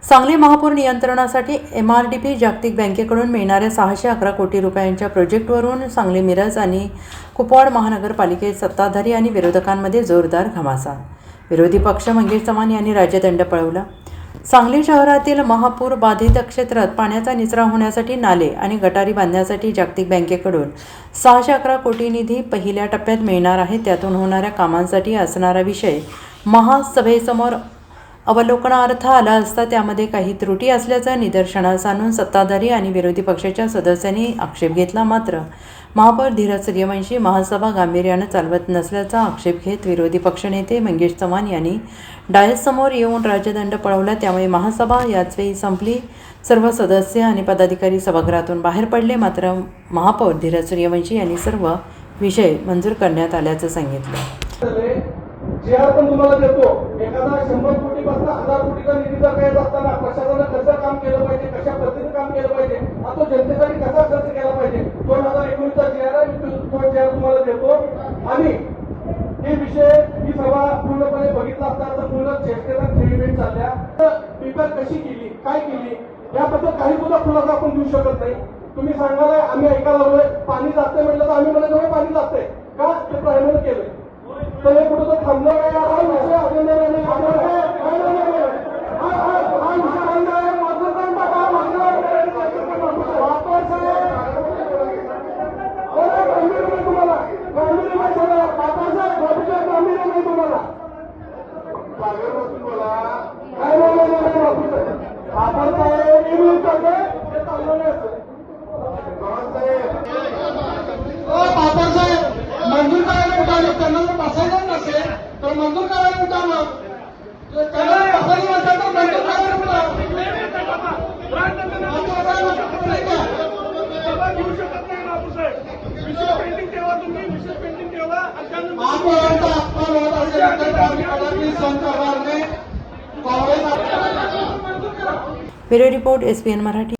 सांगली महापूर नियंत्रणासाठी MRDP जागतिक बँकेकडून मिळणाऱ्या 611 कोटी रुपयांच्या प्रोजेक्टवरून सांगली मिरज आणि कुपवाड महानगरपालिकेत सत्ताधारी आणि विरोधकांमध्ये जोरदार घमासान। विरोधी पक्ष मंगेश चव्हाण यांनी राज्यदंड पळवला। सांगली शहरातील महापूर बाधित क्षेत्रात पाण्याचा निचरा होण्यासाठी नाले आणि गटारी बांधण्यासाठी जागतिक बँकेकडून 611 कोटी निधी पहिल्या टप्प्यात मिळणार आहे। त्यातून होणाऱ्या कामांसाठी असणारा विषय महासभेसमोर अवलोकनार्थ आला असता त्यामध्ये काही त्रुटी असल्याचं निदर्शनास आणून सत्ताधारी आणि विरोधी पक्षाच्या सदस्यांनी आक्षेप घेतला। मात्र महापौर धीरज सूर्यवंशी महासभा गांभीर्यानं चालवत नसल्याचा आक्षेप घेत विरोधी पक्षनेते मंगेश चव्हाण यांनी डायससमोर येऊन राज्यदंड पळवला। त्यामुळे महासभा याचवेळी संपली। सर्व सदस्य आणि पदाधिकारी सभागृहातून बाहेर पडले। मात्र महापौर धीरज सूर्यवंशी यांनी सर्व विषय मंजूर करण्यात आल्याचं सांगितलं। जे आपण तुम्हाला देतो एखादा 100 कोटीपासून 1000 कोटीचा निधी जर काही असताना प्रशासनानं कसं काम केलं पाहिजे, कशा पद्धतीने काम केलं पाहिजे, तो जनतेसाठी कसा खर्च केला पाहिजे, 2019चा GR आहे, तो GR तुम्हाला देतो। आणि हे विषय ही सभा पूर्णपणे बघितला असता तर पूर्ण चर्चेला खेळीमेट चालल्या। पेपर कशी केली, काय केली याबद्दल काही सुद्धा खुलासा आपण देऊ शकत नाही। तुम्ही सांगाल आम्ही ऐकायला लागलोय पाणी जातंय म्हटलं तर आम्ही म्हणत पाणी जातंय का ते प्रायमरी केलंय तर हे कुठं तर थांबलं काय हा विषय अजून मंजूर करायला उठावलं त्यांना जर बसायचं नसेल तर मंजूर करायला उठावलं त्यांना बसायला नसेल तर मंजूर करायला उठावं घेऊ शकत नाही बापूसाहेब। विशेष पेंटिंग ठेवा, तुम्ही विशेष पेंटिंग ठेवा। महापौरांचा अपमान होत असेल तर आम्ही कदापि सहन करणार नाही। Bureau report SPN Marathi.